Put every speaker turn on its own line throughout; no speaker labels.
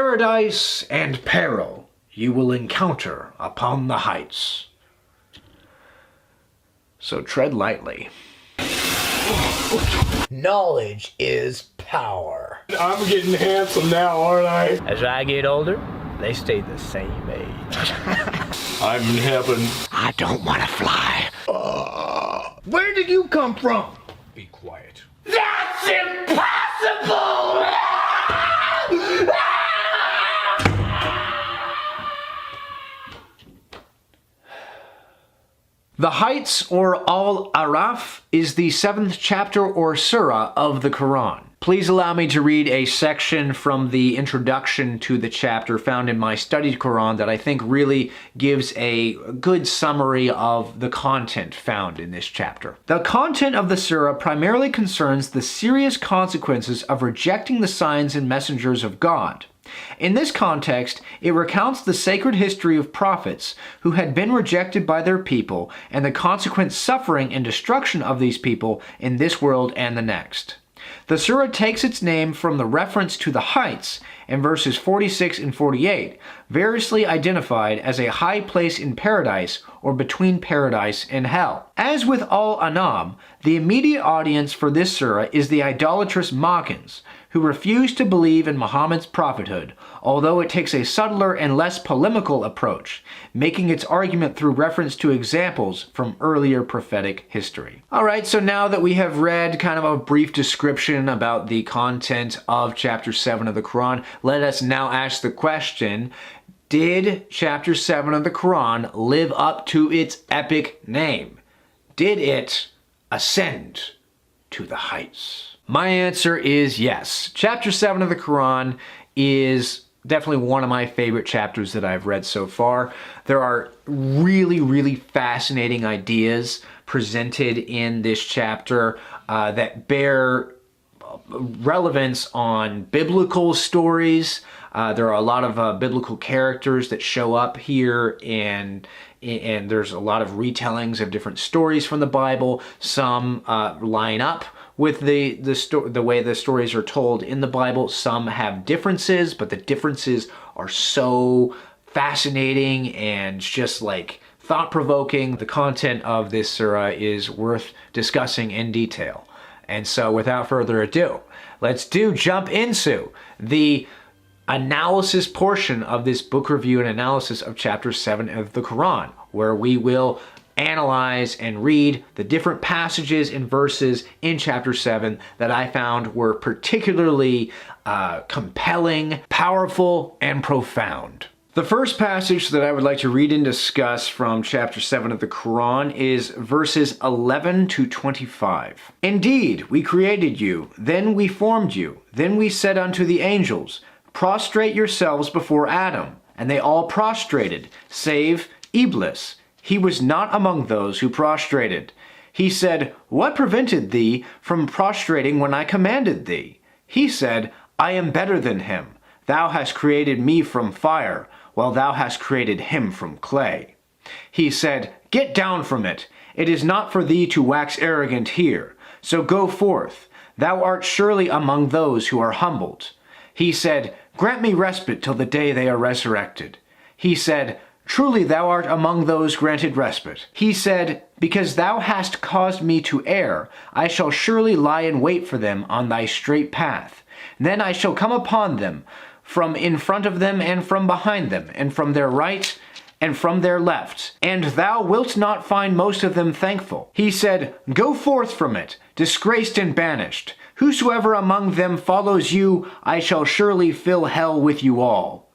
paradise and peril you will encounter upon the heights. So tread lightly.
Knowledge is power.
I'm getting handsome now, aren't I?
As I get older, they stay the same age.
I'm in heaven.
I don't want to fly. Where did you come from?
Be quiet.
That's impossible! The Heights, or Al-Araf, is the 7th chapter or surah of the Quran. Please allow me to read a section from the introduction to the chapter found in my studied Quran that I think really gives a good summary of the content found in this chapter. The content of the surah primarily concerns the serious consequences of rejecting the signs and messengers of God. In this context, it recounts the sacred history of prophets who had been rejected by their people and the consequent suffering and destruction of these people in this world and the next. The surah takes its name from the reference to the heights in verses 46 and 48, variously identified as a high place in paradise or between paradise and hell. As with Al-An'am, the immediate audience for this surah is the idolatrous Makkans, who refuse to believe in Muhammad's prophethood, although it takes a subtler and less polemical approach, making its argument through reference to examples from earlier prophetic history. Alright, so now that we have read kind of a brief description about the content of chapter 7 of the Quran, let us now ask the question, did chapter 7 of the Quran live up to its epic name? Did it ascend to the heights? My answer is yes. Chapter 7 of the Quran is definitely one of my favorite chapters that I've read so far. There are really fascinating ideas presented in this chapter that bear relevance on biblical stories. There are a lot of biblical characters that show up here, and there's a lot of retellings of different stories from the Bible. Some line up with the way the stories are told in the Bible. Some have differences, but the differences are so fascinating and just like thought-provoking. The content of this surah is worth discussing in detail. And so without further ado, let's jump into the analysis portion of this book review and analysis of chapter 7 of the Quran, where we will analyze and read the different passages and verses in chapter 7 that I found were particularly compelling, powerful, and profound. The first passage that I would like to read and discuss from chapter 7 of the Quran is verses 11 to 25. Indeed, we created you, then we formed you, then we said unto the angels, prostrate yourselves before Adam, and they all prostrated, save Iblis. He was not among those who prostrated. He said, what prevented thee from prostrating when I commanded thee? He said, I am better than him. Thou hast created me from fire, while thou hast created him from clay. He said, get down from it. It is not for thee to wax arrogant here. So go forth. Thou art surely among those who are humbled. He said, grant me respite till the day they are resurrected. He said, truly thou art among those granted respite. He said, because thou hast caused me to err, I shall surely lie in wait for them on thy straight path. Then I shall come upon them, from in front of them and from behind them, and from their right and from their left, and thou wilt not find most of them thankful. He said, go forth from it, disgraced and banished. Whosoever among them follows you, I shall surely fill hell with you all.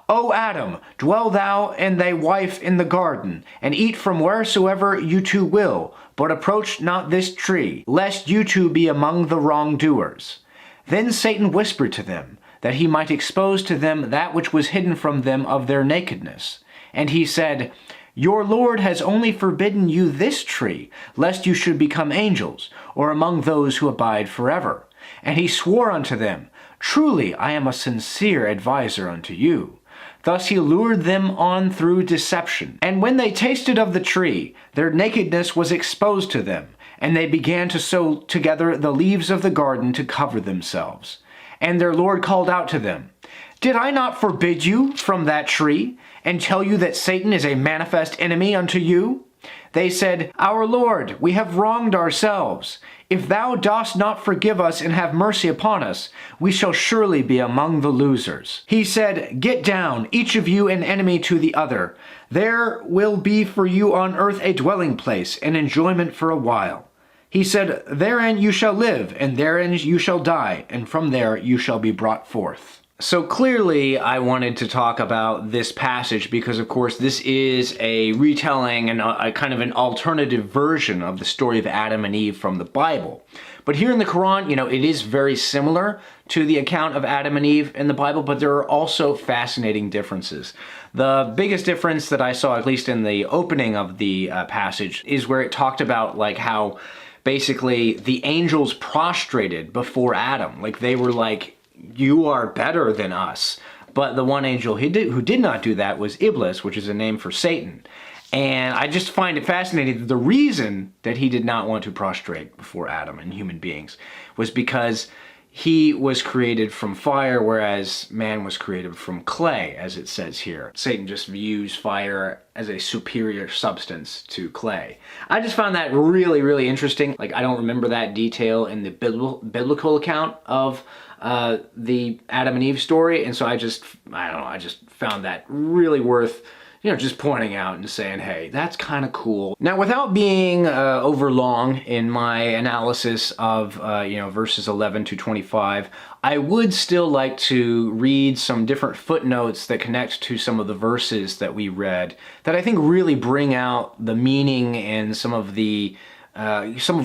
O Adam, dwell thou and thy wife in the garden, and eat from wheresoever you two will, but approach not this tree, lest you two be among the wrongdoers. Then Satan whispered to them, that he might expose to them that which was hidden from them of their nakedness. And he said, your Lord has only forbidden you this tree, lest you should become angels, or among those who abide forever. And he swore unto them, truly I am a sincere adviser unto you. Thus he lured them on through deception. And when they tasted of the tree, their nakedness was exposed to them, and they began to sew together the leaves of the garden to cover themselves. And their Lord called out to them, Did I not forbid you from that tree, and tell you that Satan is a manifest enemy unto you? They said, Our Lord, we have wronged ourselves. If thou dost not forgive us and have mercy upon us, we shall surely be among the losers. He said, Get down, each of you an enemy to the other. There will be for you on earth a dwelling place, an enjoyment for a while. He said, Therein you shall live, and therein you shall die, and from there you shall be brought forth. So clearly I wanted to talk about this passage because, of course, this is a retelling and a kind of an alternative version of the story of Adam and Eve from the Bible. But here in the Quran, it is very similar to the account of Adam and Eve in the Bible, but there are also fascinating differences. The biggest difference that I saw, at least in the opening of the passage, is where it talked about like how basically the angels prostrated before Adam. Like they were like, you are better than us. But the one angel who did not do that was Iblis, which is a name for Satan. And I just find it fascinating that the reason that he did not want to prostrate before Adam and human beings was because he was created from fire, whereas man was created from clay, as it says here. Satan just views fire as a superior substance to clay. I just found that really, really interesting. Like, I don't remember that detail in the biblical account of the Adam and Eve story, and so I just found that really worth just pointing out and saying, hey, that's kind of cool. Now, without being over long in my analysis of verses 11 to 25, I would still like to read some different footnotes that connect to some of the verses that we read that I think really bring out the meaning and some of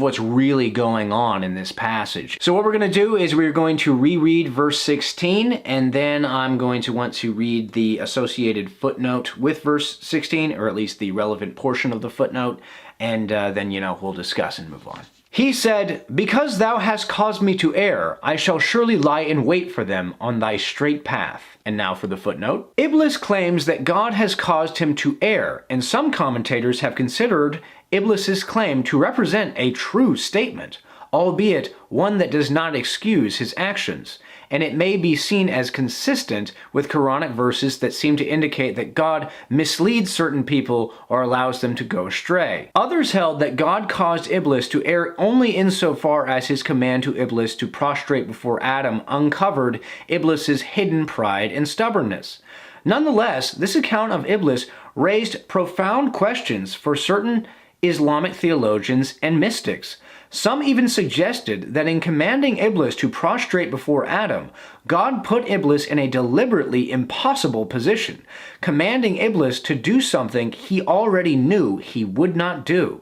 what's really going on in this passage. So what we're going to do is we're going to reread verse 16, and then I'm going to want to read the associated footnote with verse 16, or at least the relevant portion of the footnote, and then, we'll discuss and move on. He said, Because thou hast caused me to err, I shall surely lie in wait for them on thy straight path. And now for the footnote. Iblis claims that God has caused him to err, and some commentators have considered Iblis's claim to represent a true statement, albeit one that does not excuse his actions, and it may be seen as consistent with Quranic verses that seem to indicate that God misleads certain people or allows them to go astray. Others held that God caused Iblis to err only insofar as his command to Iblis to prostrate before Adam uncovered Iblis's hidden pride and stubbornness. Nonetheless, this account of Iblis raised profound questions for certain Islamic theologians and mystics. Some even suggested that in commanding Iblis to prostrate before Adam, God put Iblis in a deliberately impossible position, commanding Iblis to do something he already knew he would not do.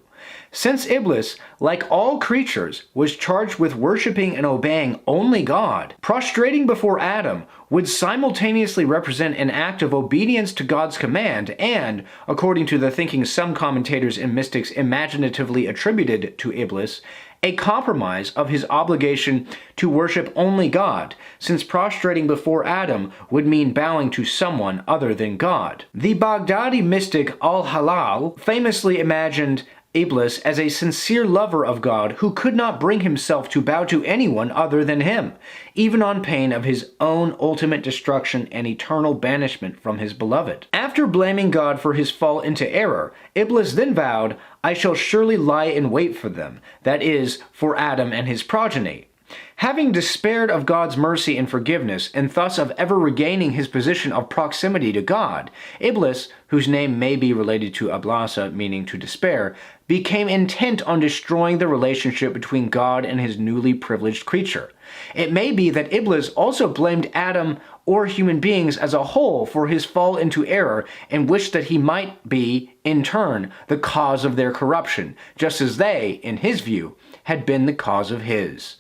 Since Iblis, like all creatures, was charged with worshiping and obeying only God, prostrating before Adam would simultaneously represent an act of obedience to God's command and, according to the thinking some commentators and mystics imaginatively attributed to Iblis, a compromise of his obligation to worship only God, since prostrating before Adam would mean bowing to someone other than God. The Baghdadi mystic Al-Halal famously imagined Iblis as a sincere lover of God who could not bring himself to bow to anyone other than him, even on pain of his own ultimate destruction and eternal banishment from his beloved. After blaming God for his fall into error, Iblis then vowed, I shall surely lie in wait for them, that is, for Adam and his progeny. Having despaired of God's mercy and forgiveness, and thus of ever regaining his position of proximity to God, Iblis, whose name may be related to Ablasa, meaning to despair, became intent on destroying the relationship between God and his newly privileged creature. It may be that Iblis also blamed Adam or human beings as a whole for his fall into error and wished that he might be, in turn, the cause of their corruption, just as they, in his view, had been the cause of his.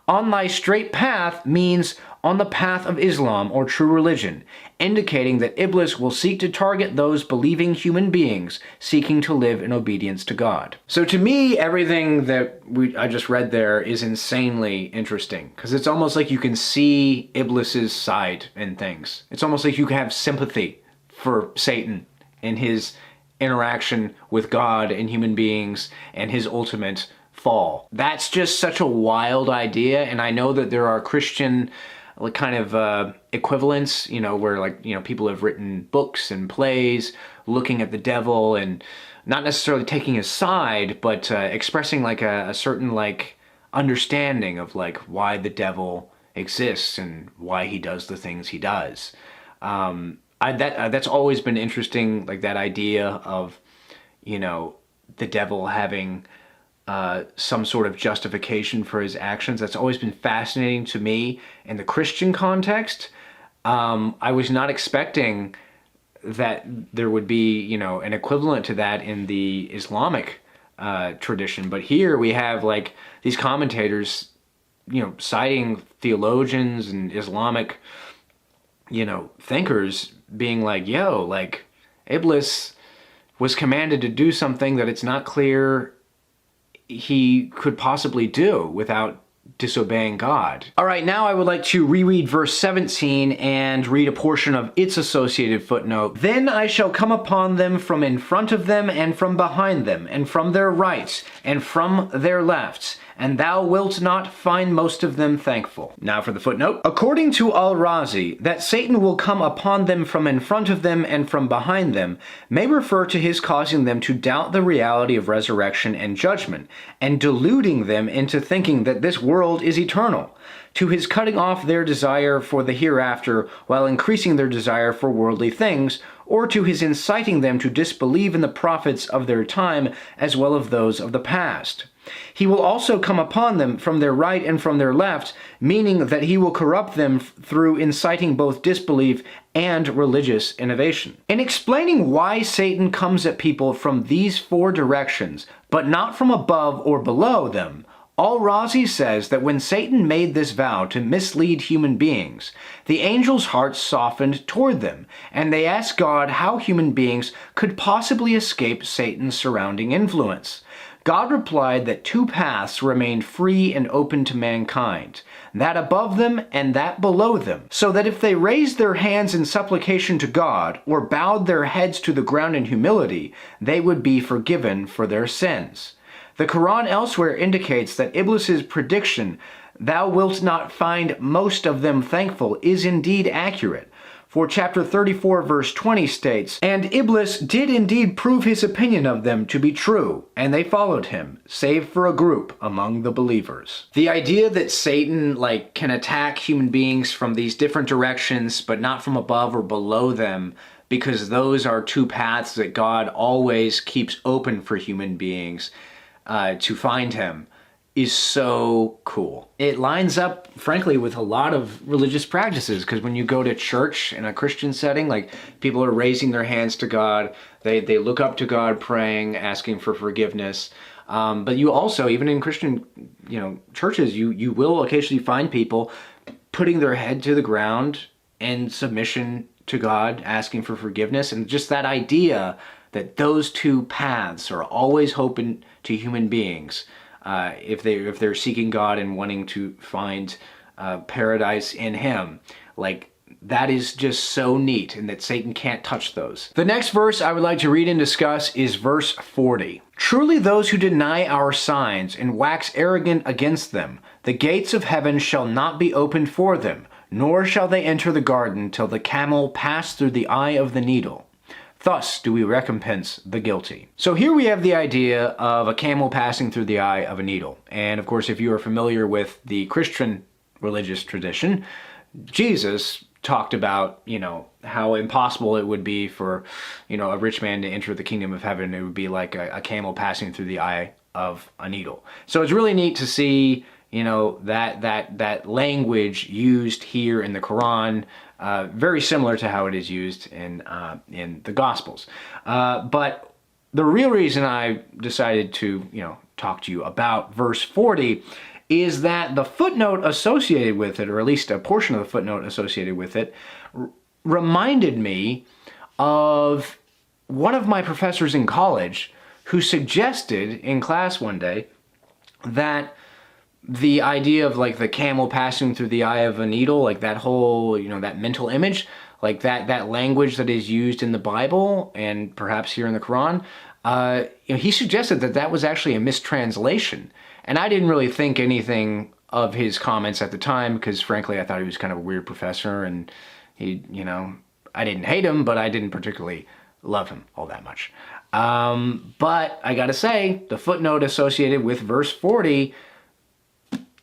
On thy straight path means on the path of Islam or true religion, indicating that Iblis will seek to target those believing human beings seeking to live in obedience to God. So to me, everything that I just read there is insanely interesting, because it's almost like you can see Iblis's side in things. It's almost like you can have sympathy for Satan and his interaction with God and human beings and his ultimate fall. That's just such a wild idea, and I know that there are Christian like kind of equivalence, where like, people have written books and plays looking at the devil and not necessarily taking his side, but expressing like a certain like understanding of like why the devil exists and why he does the things he does. That's always been interesting, like that idea of, the devil having some sort of justification for his actions. That's always been fascinating to me in the Christian context. I was not expecting that there would be, an equivalent to that in the Islamic tradition. But here we have like these commentators, citing theologians and Islamic, thinkers being like, like Iblis was commanded to do something that it's not clear he could possibly do without disobeying God. All right, now I would like to reread verse 17 and read a portion of its associated footnote. Then I shall come upon them from in front of them and from behind them, and from their right and from their left, and thou wilt not find most of them thankful. Now for the footnote. According to Al-Razi, that Satan will come upon them from in front of them and from behind them may refer to his causing them to doubt the reality of resurrection and judgment, and deluding them into thinking that this world is eternal, to his cutting off their desire for the hereafter while increasing their desire for worldly things, or to his inciting them to disbelieve in the prophets of their time as well as those of the past. He will also come upon them from their right and from their left, meaning that he will corrupt them through inciting both disbelief and religious innovation. In explaining why Satan comes at people from these four directions, but not from above or below them, Al-Razi says that when Satan made this vow to mislead human beings, the angels' hearts softened toward them, and they asked God how human beings could possibly escape Satan's surrounding influence. God replied that two paths remained free and open to mankind, that above them and that below them, so that if they raised their hands in supplication to God or bowed their heads to the ground in humility, they would be forgiven for their sins. The Quran elsewhere indicates that Iblis's prediction, "Thou wilt not find most of them thankful," is indeed accurate. For chapter 34 verse 20 states, "And Iblis did indeed prove his opinion of them to be true, and they followed him, save for a group among the believers." The idea that Satan can attack human beings from these different directions, but not from above or below them, because those are two paths that God always keeps open for human beings to find him, is so cool. It lines up, frankly, with a lot of religious practices, because when you go to church in a Christian setting, people are raising their hands to God, they look up to God praying, asking for forgiveness. But you also, even in Christian churches, you will occasionally find people putting their head to the ground in submission to God, asking for forgiveness. And just that idea that those two paths are always open to human beings, if they're seeking God and wanting to find paradise in Him, that is just so neat, and that Satan can't touch those. The next verse I would like to read and discuss is verse 40. "Truly those who deny our signs and wax arrogant against them, the gates of heaven shall not be opened for them, nor shall they enter the garden till the camel pass through the eye of the needle. Thus do we recompense the guilty." So here we have the idea of a camel passing through the eye of a needle. And of course, if you are familiar with the Christian religious tradition, Jesus talked about, how impossible it would be for, a rich man to enter the kingdom of heaven. It would be like a camel passing through the eye of a needle. So it's really neat to see, that language used here in the Quran, very similar to how it is used in the Gospels. But the real reason I decided to, talk to you about verse 40 is that the footnote associated with it, or at least a portion of the footnote associated with it, reminded me of one of my professors in college who suggested in class one day that the idea of the camel passing through the eye of a needle, that whole, that mental image, that language that is used in the Bible and perhaps here in the Quran, he suggested that was actually a mistranslation. And I didn't really think anything of his comments at the time because, frankly, I thought he was kind of a weird professor, and he, I didn't hate him, but I didn't particularly love him all that much. But I gotta say, the footnote associated with verse 40,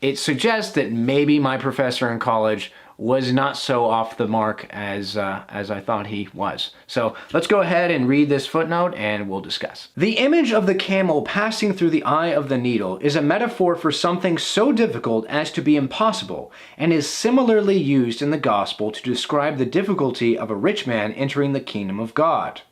it suggests that maybe my professor in college was not so off the mark as I thought he was. So let's go ahead and read this footnote and we'll discuss. The image of the camel passing through the eye of the needle is a metaphor for something so difficult as to be impossible, and is similarly used in the gospel to describe the difficulty of a rich man entering the kingdom of God.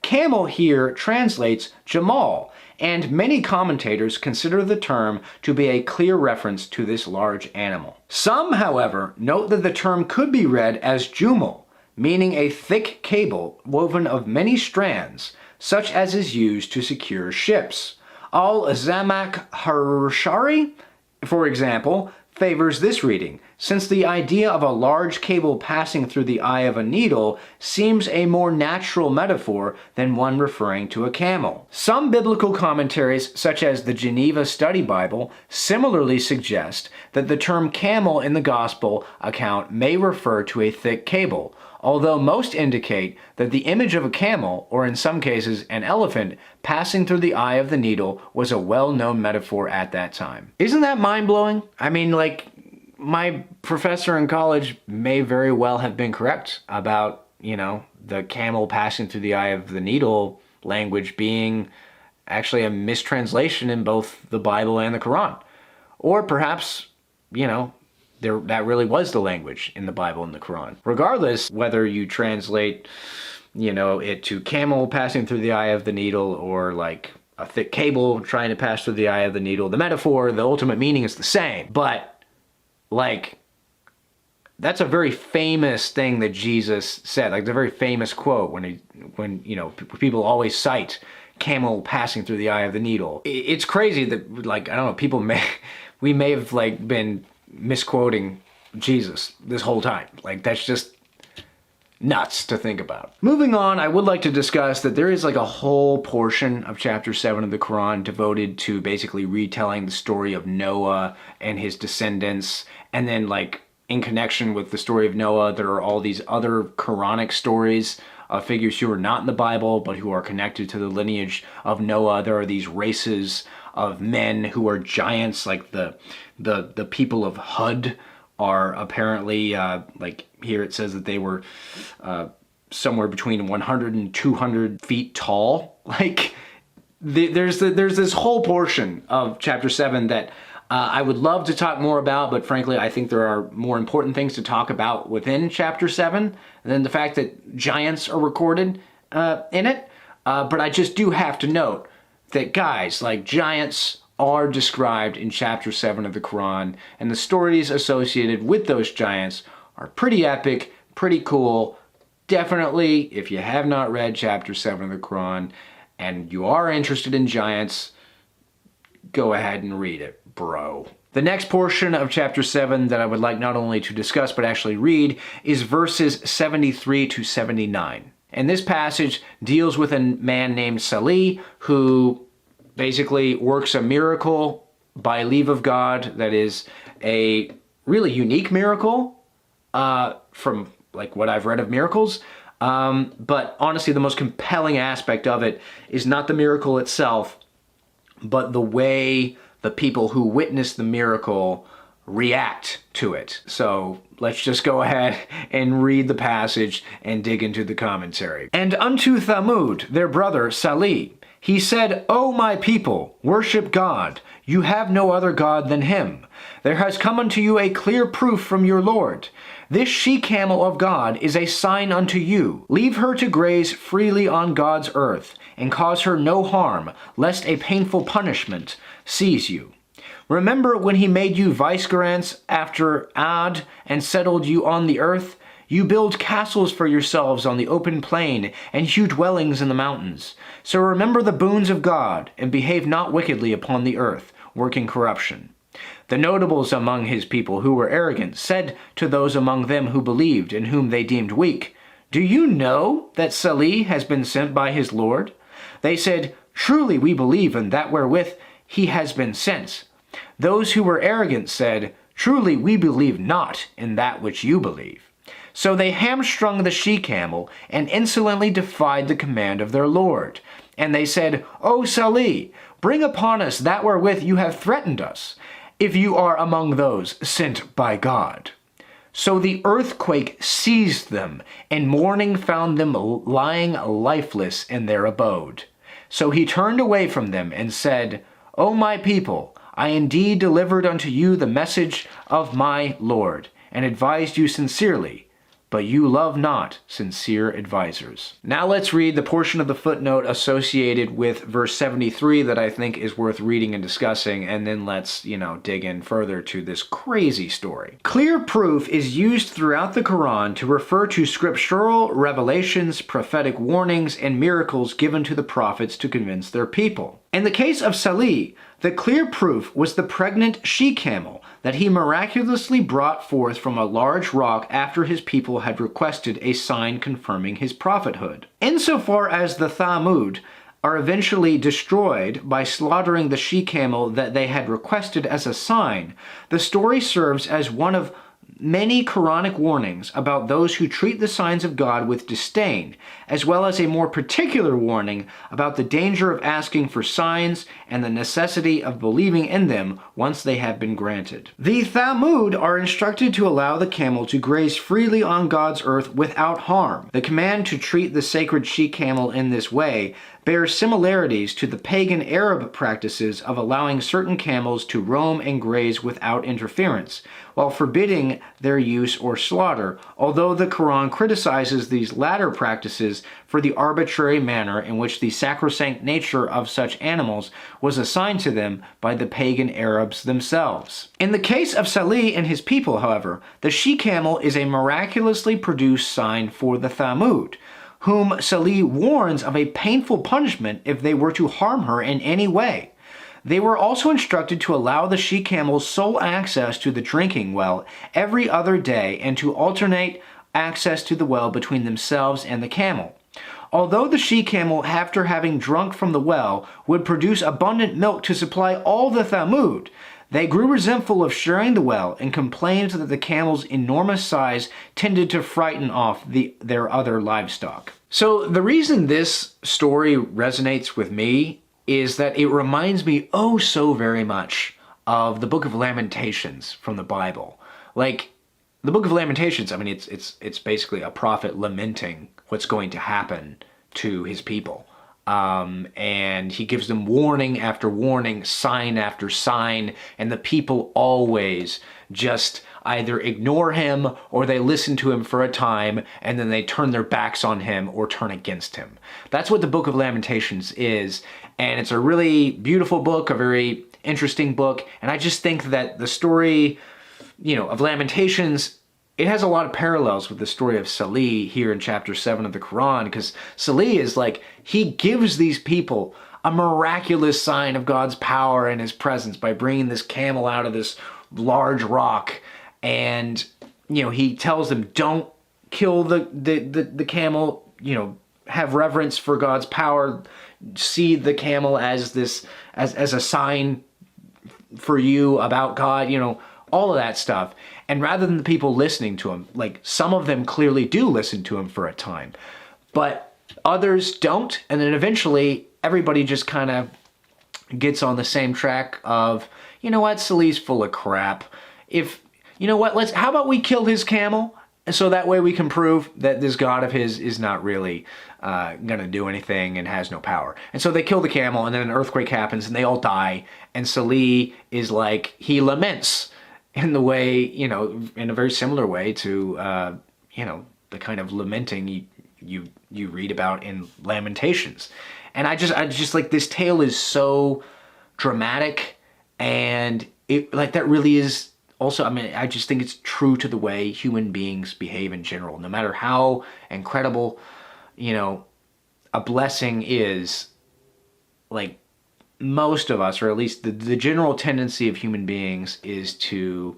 Camel here translates Jamal, and many commentators consider the term to be a clear reference to this large animal. Some, however, note that the term could be read as Jumal, meaning a thick cable woven of many strands, such as is used to secure ships. Al-Zamakshari, for example, favors this reading, since the idea of a large cable passing through the eye of a needle seems a more natural metaphor than one referring to a camel. Some biblical commentaries, such as the Geneva Study Bible, similarly suggest that the term camel in the Gospel account may refer to a thick cable, although most indicate that the image of a camel, or in some cases an elephant, passing through the eye of the needle was a well-known metaphor at that time. Isn't that mind-blowing? I mean, my professor in college may very well have been correct about, the camel passing through the eye of the needle language being actually a mistranslation in both the Bible and the Quran. Or perhaps, that really was the language in the Bible and the Quran. Regardless, whether you translate, it to camel passing through the eye of the needle or like a thick cable trying to pass through the eye of the needle, the metaphor, the ultimate meaning is the same. But, that's a very famous thing that Jesus said. It's a very famous quote when people always cite camel passing through the eye of the needle. It's crazy that, I don't know, we may have been misquoting Jesus this whole time. That's just nuts to think about. Moving on, I would like to discuss that there is a whole portion of chapter 7 of the Quran devoted to basically retelling the story of Noah and his descendants, and then in connection with the story of Noah, there are all these other Quranic stories of figures who are not in the Bible, but who are connected to the lineage of Noah. There are these races of men who are giants, like the people of Hud are apparently, here it says that they were somewhere between 100 and 200 feet tall. There's this whole portion of chapter 7 that I would love to talk more about, but frankly, I think there are more important things to talk about within chapter 7 than the fact that giants are recorded in it. But I just do have to note that, guys, giants are described in chapter 7 of the Quran, and the stories associated with those giants are pretty epic, pretty cool. Definitely, if you have not read chapter 7 of the Quran and you are interested in giants, go ahead and read it, bro. The next portion of chapter 7 that I would like not only to discuss but actually read is verses 73 to 79. And this passage deals with a man named Salih who basically works a miracle by leave of God that is a really unique miracle from what I've read of miracles. But honestly, the most compelling aspect of it is not the miracle itself, but the way the people who witness the miracle react to it. So let's just go ahead and read the passage and dig into the commentary. And unto Thamud, their brother Salih, he said, O my people, worship God. You have no other God than him. There has come unto you a clear proof from your Lord. This she-camel of God is a sign unto you. Leave her to graze freely on God's earth, and cause her no harm, lest a painful punishment seize you. Remember when he made you vicegerents after Ad, and settled you on the earth? You build castles for yourselves on the open plain, and hew dwellings in the mountains. So remember the boons of God, and behave not wickedly upon the earth, working corruption. The notables among his people who were arrogant said to those among them who believed and whom they deemed weak, Do you know that Salih has been sent by his Lord? They said, Truly we believe in that wherewith he has been sent. Those who were arrogant said, "Truly we believe not in that which you believe." So they hamstrung the she-camel and insolently defied the command of their lord. And they said, "O Salih, bring upon us that wherewith you have threatened us, if you are among those sent by God." So the earthquake seized them, and morning found them lying lifeless in their abode. So he turned away from them and said, "O my people, I indeed delivered unto you the message of my Lord, and advised you sincerely, but you love not sincere advisers." Now let's read the portion of the footnote associated with verse 73 that I think is worth reading and discussing, and then let's, dig in further to this crazy story. Clear proof is used throughout the Quran to refer to scriptural revelations, prophetic warnings, and miracles given to the prophets to convince their people. In the case of Salih, the clear proof was the pregnant she-camel that he miraculously brought forth from a large rock after his people had requested a sign confirming his prophethood. Insofar as the Thamud are eventually destroyed by slaughtering the she-camel that they had requested as a sign, the story serves as one of many Quranic warnings about those who treat the signs of God with disdain, as well as a more particular warning about the danger of asking for signs and the necessity of believing in them once they have been granted. The Thamud are instructed to allow the camel to graze freely on God's earth without harm. The command to treat the sacred she-camel in this way bears similarities to the pagan Arab practices of allowing certain camels to roam and graze without interference, while forbidding their use or slaughter, although the Quran criticizes these latter practices for the arbitrary manner in which the sacrosanct nature of such animals was assigned to them by the pagan Arabs themselves. In the case of Salih and his people, however, the she-camel is a miraculously produced sign for the Thamud, whom Salih warns of a painful punishment if they were to harm her in any way. They were also instructed to allow the she-camel sole access to the drinking well every other day and to alternate access to the well between themselves and the camel. Although the she-camel, after having drunk from the well, would produce abundant milk to supply all the Thamud, they grew resentful of sharing the well and complained that the camel's enormous size tended to frighten off their other livestock. So the reason this story resonates with me is that it reminds me oh so very much of the Book of Lamentations from the Bible. Like, the Book of Lamentations, I mean, it's basically a prophet lamenting what's going to happen to his people. And he gives them warning after warning, sign after sign, and the people always just either ignore him or they listen to him for a time and then they turn their backs on him or turn against him. That's what the Book of Lamentations is, and it's a really beautiful book, a very interesting book, and I just think that the story, of Lamentations, it has a lot of parallels with the story of Salih here in chapter 7 of the Quran, because Salih is like, he gives these people a miraculous sign of God's power and his presence by bringing this camel out of this large rock, and he tells them, don't kill the camel, have reverence for God's power, see the camel as a sign for you about God, all of that stuff. And rather than the people listening to him, like, some of them clearly do listen to him for a time, but others don't. And then eventually everybody just kind of gets on the same track of, Salih's full of crap. How about we kill his camel? So that way we can prove that this God of his is not really going to do anything and has no power. And so they kill the camel, and then an earthquake happens and they all die. And Salih is like, he laments in the way, in a very similar way to, the kind of lamenting you read about in Lamentations. And I just like, this tale is so dramatic, and it, like, that really is also, I just think it's true to the way human beings behave in general. No matter how incredible, a blessing is, like, most of us, or at least the general tendency of human beings, is to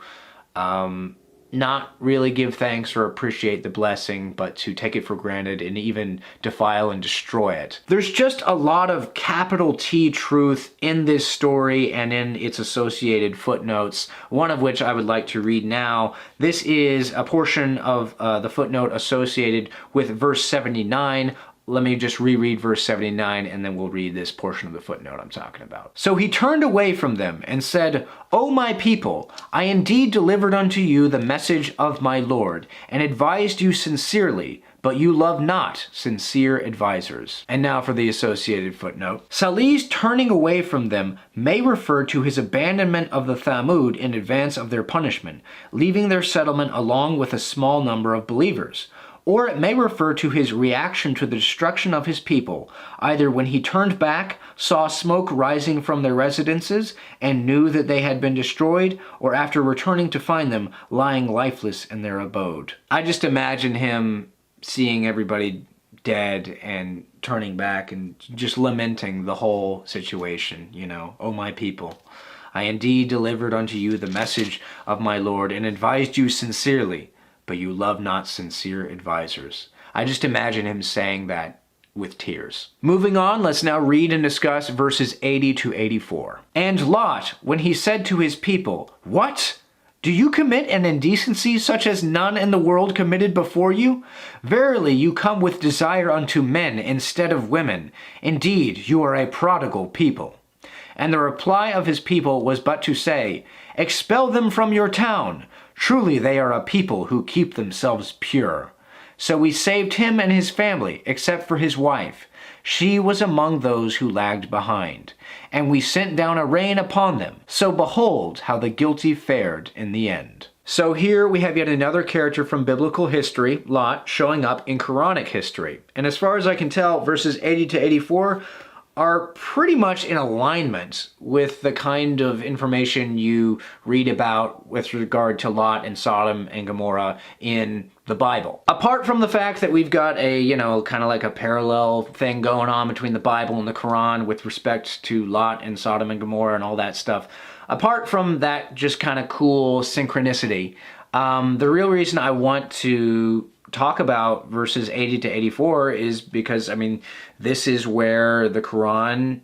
not really give thanks or appreciate the blessing, but to take it for granted and even defile and destroy it. There's just a lot of capital T truth in this story and in its associated footnotes, one of which I would like to read now. This is a portion of the footnote associated with verse 79. Let me just reread verse 79 and then we'll read this portion of the footnote I'm talking about. So he turned away from them and said, O my people, I indeed delivered unto you the message of my Lord, and advised you sincerely, but you love not sincere advisers. And now for the associated footnote. Salih's turning away from them may refer to his abandonment of the Thamud in advance of their punishment, leaving their settlement along with a small number of believers. Or it may refer to his reaction to the destruction of his people, either when he turned back, saw smoke rising from their residences, and knew that they had been destroyed, or after returning to find them lying lifeless in their abode. I just imagine him seeing everybody dead and turning back and just lamenting the whole situation, "O my people, I indeed delivered unto you the message of my Lord, and advised you sincerely, but you love not sincere advisers." I just imagine him saying that with tears. Moving on, let's now read and discuss verses 80 to 84. And Lot, when he said to his people, What? Do you commit an indecency such as none in the world committed before you? Verily, you come with desire unto men instead of women. Indeed, you are a prodigal people. And the reply of his people was but to say, Expel them from your town. Truly they are a people who keep themselves pure. So we saved him and his family, except for his wife. She was among those who lagged behind. And we sent down a rain upon them. So behold how the guilty fared in the end. So here we have yet another character from biblical history, Lot, showing up in Quranic history. And as far as I can tell, verses 80 to 84 are pretty much in alignment with the kind of information you read about with regard to Lot and Sodom and Gomorrah in the Bible. Apart from the fact that we've got a, kind of like a parallel thing going on between the Bible and the Quran with respect to Lot and Sodom and Gomorrah and all that stuff, apart from that just kind of cool synchronicity, the real reason I want to talk about verses 80 to 84 is because, this is where the Quran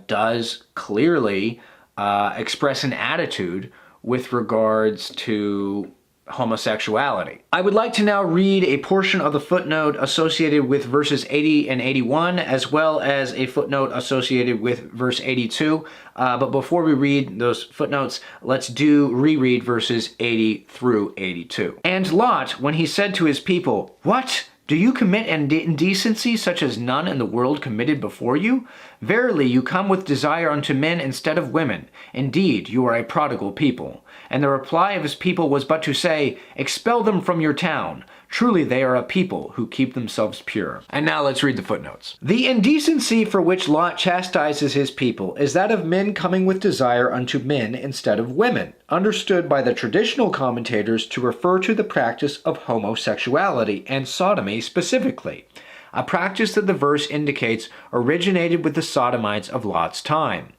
does clearly express an attitude with regards to homosexuality. I would like to now read a portion of the footnote associated with verses 80 and 81, as well as a footnote associated with verse 82. But before we read those footnotes, let's reread verses 80 through 82. And Lot, when he said to his people, What? Do you commit indecency such as none in the world committed before you? Verily, you come with desire unto men instead of women. Indeed, you are a prodigal people. And the reply of his people was but to say, Expel them from your town. Truly they are a people who keep themselves pure. And now let's read the footnotes. The indecency for which Lot chastises his people is that of men coming with desire unto men instead of women, understood by the traditional commentators to refer to the practice of homosexuality and sodomy specifically, a practice that the verse indicates originated with the Sodomites of Lot's time.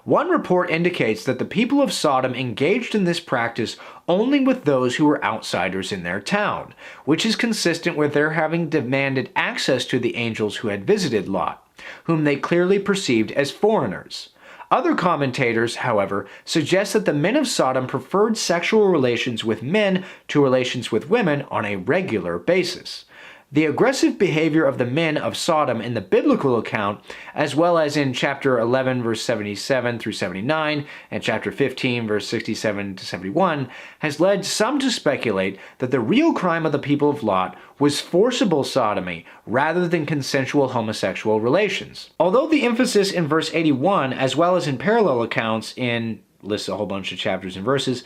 One report indicates that the people of Sodom engaged in this practice only with those who were outsiders in their town, which is consistent with their having demanded access to the angels who had visited Lot, whom they clearly perceived as foreigners. Other commentators, however, suggest that the men of Sodom preferred sexual relations with men to relations with women on a regular basis. The aggressive behavior of the men of Sodom in the biblical account, as well as in chapter 11, verse 77 through 79, and chapter 15, verse 67 to 71, has led some to speculate that the real crime of the people of Lot was forcible sodomy rather than consensual homosexual relations. Although the emphasis in verse 81, as well as in parallel accounts lists a whole bunch of chapters and verses,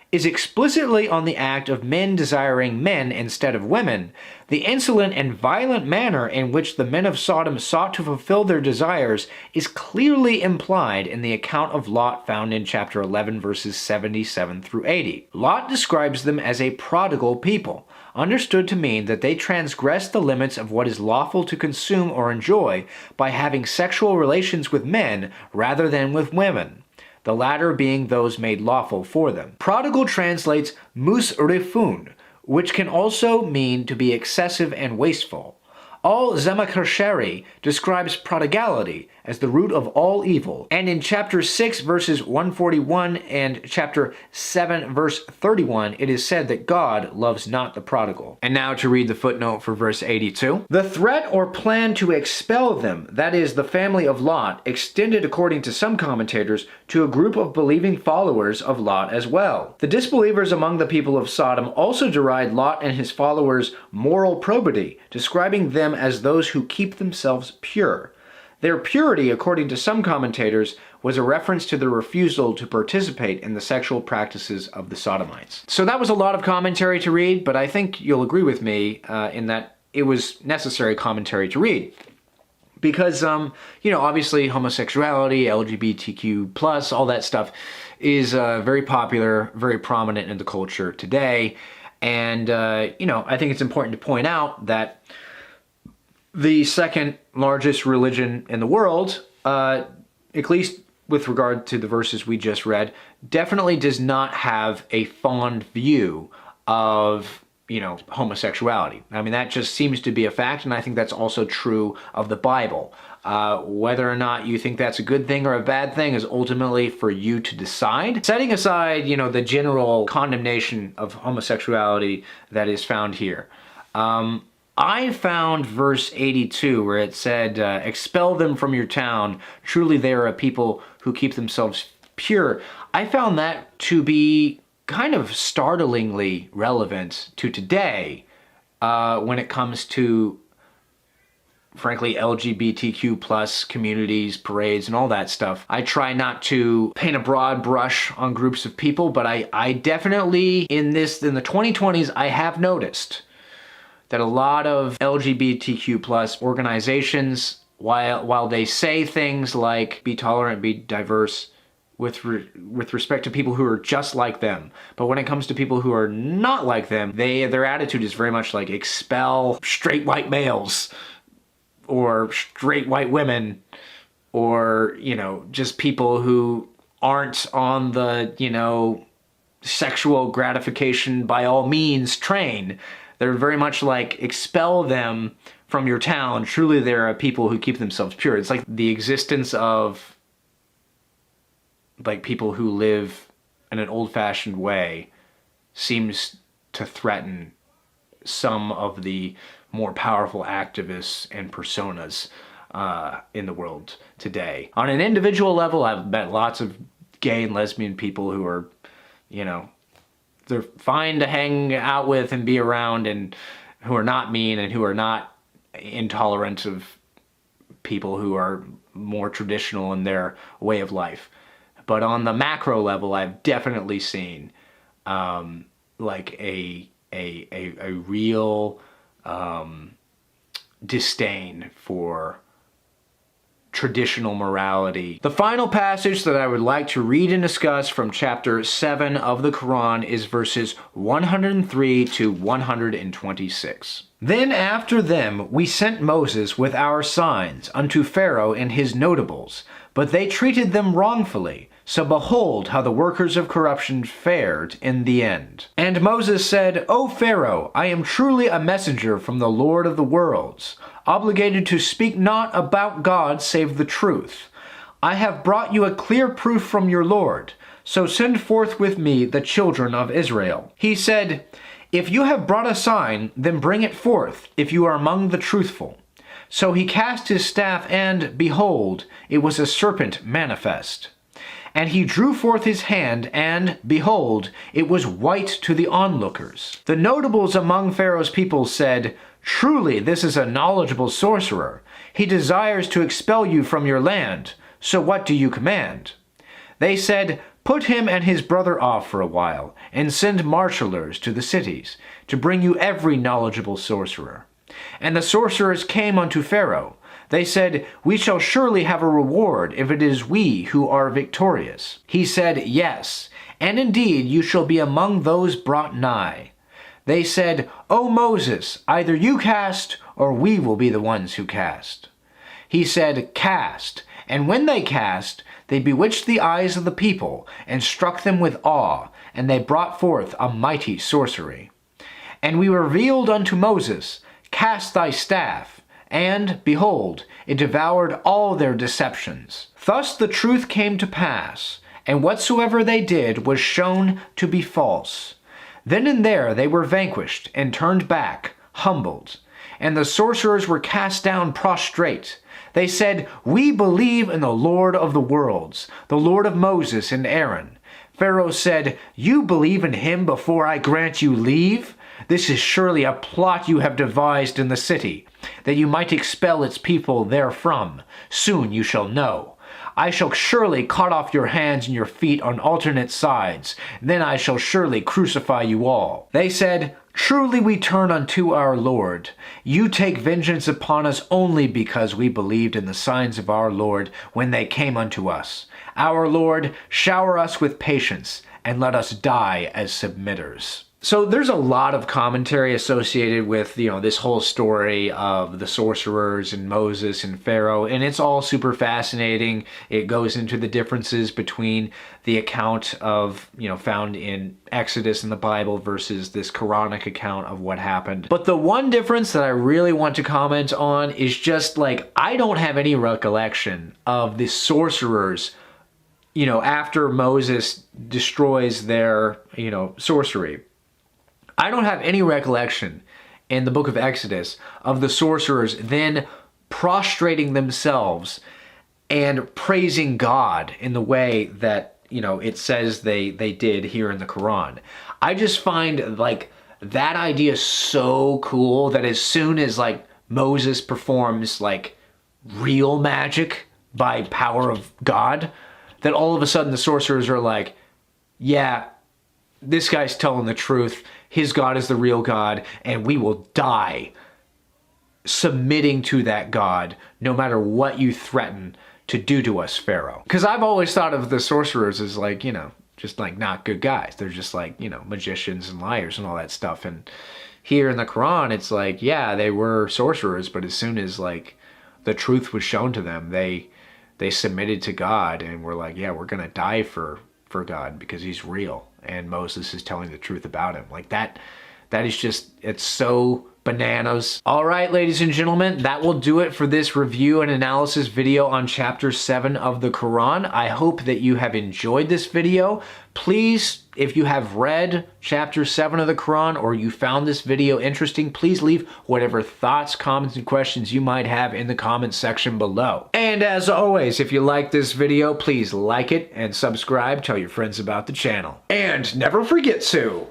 is explicitly on the act of men desiring men instead of women, the insolent and violent manner in which the men of Sodom sought to fulfill their desires is clearly implied in the account of Lot found in chapter 11, verses 77 through 80. Lot describes them as a prodigal people, understood to mean that they transgress the limits of what is lawful to consume or enjoy by having sexual relations with men rather than with women. the latter being those made lawful for them. Prodigal translates musrifun, which can also mean to be excessive and wasteful. Al-Zamakhshari describes prodigality as the root of all evil, and in chapter 6 verses 141 and chapter 7 verse 31 it is said that God loves not the prodigal. And now to read the footnote for verse 82. The threat or plan to expel them, that is, the family of Lot, extended according to some commentators to a group of believing followers of Lot as well. The disbelievers among the people of Sodom also deride Lot and his followers' moral probity, describing them as those who keep themselves pure. Their purity, according to some commentators, was a reference to their refusal to participate in the sexual practices of the Sodomites. So that was a lot of commentary to read, but I think you'll agree with me in that it was necessary commentary to read. Because, obviously homosexuality, LGBTQ+, all that stuff is very popular, very prominent in the culture today. And, I think it's important to point out that the second largest religion in the world, at least with regard to the verses we just read, definitely does not have a fond view of, homosexuality. I mean, that just seems to be a fact, and I think that's also true of the Bible. Whether or not you think that's a good thing or a bad thing is ultimately for you to decide. Setting aside, the general condemnation of homosexuality that is found here. I found verse 82 where it said, expel them from your town. Truly they are a people who keep themselves pure. I found that to be kind of startlingly relevant to today when it comes to, frankly, LGBTQ+ communities, parades, and all that stuff. I try not to paint a broad brush on groups of people, but I definitely, in the 2020s, I have noticed that a lot of LGBTQ+ organizations, while they say things like be tolerant, be diverse with respect to people who are just like them, but when it comes to people who are not like them, their attitude is very much like expel straight white males or straight white women or, just people who aren't on the, sexual gratification by all means train. They're very much like, expel them from your town. Truly, there are people who keep themselves pure. It's like the existence of, people who live in an old-fashioned way seems to threaten some of the more powerful activists and personas in the world today. On an individual level, I've met lots of gay and lesbian people who are, they're fine to hang out with and be around, and who are not mean and who are not intolerant of people who are more traditional in their way of life. But on the macro level, I've definitely seen a real disdain for traditional morality. The final passage that I would like to read and discuss from chapter 7 of the Quran is verses 103 to 126. Then after them we sent Moses with our signs unto Pharaoh and his notables, but they treated them wrongfully. So behold how the workers of corruption fared in the end. And Moses said, O Pharaoh, I am truly a messenger from the Lord of the worlds, obligated to speak not about God save the truth. I have brought you a clear proof from your Lord, so send forth with me the children of Israel. He said, If you have brought a sign, then bring it forth, if you are among the truthful. So he cast his staff, and, behold, it was a serpent manifest. And he drew forth his hand, and, behold, it was white to the onlookers. The notables among Pharaoh's people said, Truly this is a knowledgeable sorcerer. He desires to expel you from your land. So what do you command? They said, Put him and his brother off for a while, and send marshallers to the cities, to bring you every knowledgeable sorcerer. And the sorcerers came unto Pharaoh. They said, We shall surely have a reward if it is we who are victorious. He said, Yes, and indeed you shall be among those brought nigh. They said, O Moses, either you cast, or we will be the ones who cast. He said, Cast. And when they cast, they bewitched the eyes of the people, and struck them with awe, and they brought forth a mighty sorcery. And we revealed unto Moses, Cast thy staff, and, behold, it devoured all their deceptions. Thus the truth came to pass, and whatsoever they did was shown to be false. Then and there they were vanquished, and turned back, humbled. And the sorcerers were cast down prostrate. They said, We believe in the Lord of the worlds, the Lord of Moses and Aaron. Pharaoh said, You believe in him before I grant you leave? This is surely a plot you have devised in the city, that you might expel its people therefrom. Soon you shall know. I shall surely cut off your hands and your feet on alternate sides. Then I shall surely crucify you all. They said, Truly we turn unto our Lord. You take vengeance upon us only because we believed in the signs of our Lord when they came unto us. Our Lord, shower us with patience, and let us die as submitters. So there's a lot of commentary associated with, this whole story of the sorcerers and Moses and Pharaoh, and it's all super fascinating. It goes into the differences between the account of, found in Exodus in the Bible versus this Quranic account of what happened. But the one difference that I really want to comment on is just I don't have any recollection of the sorcerers, after Moses destroys their, sorcery. I don't have any recollection in the book of Exodus of the sorcerers then prostrating themselves and praising God in the way that, it says they did here in the Quran. I just find that idea so cool that as soon as Moses performs real magic by power of God, that all of a sudden the sorcerers are like, yeah, this guy's telling the truth. His God is the real God, and we will die submitting to that God no matter what you threaten to do to us, Pharaoh. Because I've always thought of the sorcerers as just not good guys. They're just magicians and liars and all that stuff. And here in the Quran, it's yeah, they were sorcerers, but as soon as the truth was shown to them, they submitted to God and were yeah, we're gonna die for God because he's real. And Moses is telling the truth about him. That is just, it's so bananas. All right, ladies and gentlemen, that will do it for this review and analysis video on chapter 7 of the Quran. I hope that you have enjoyed this video. Please, if you have read chapter 7 of the Quran or you found this video interesting, please leave whatever thoughts, comments, and questions you might have in the comments section below. And as always, if you like this video, please like it and subscribe. Tell your friends about the channel. And never forget to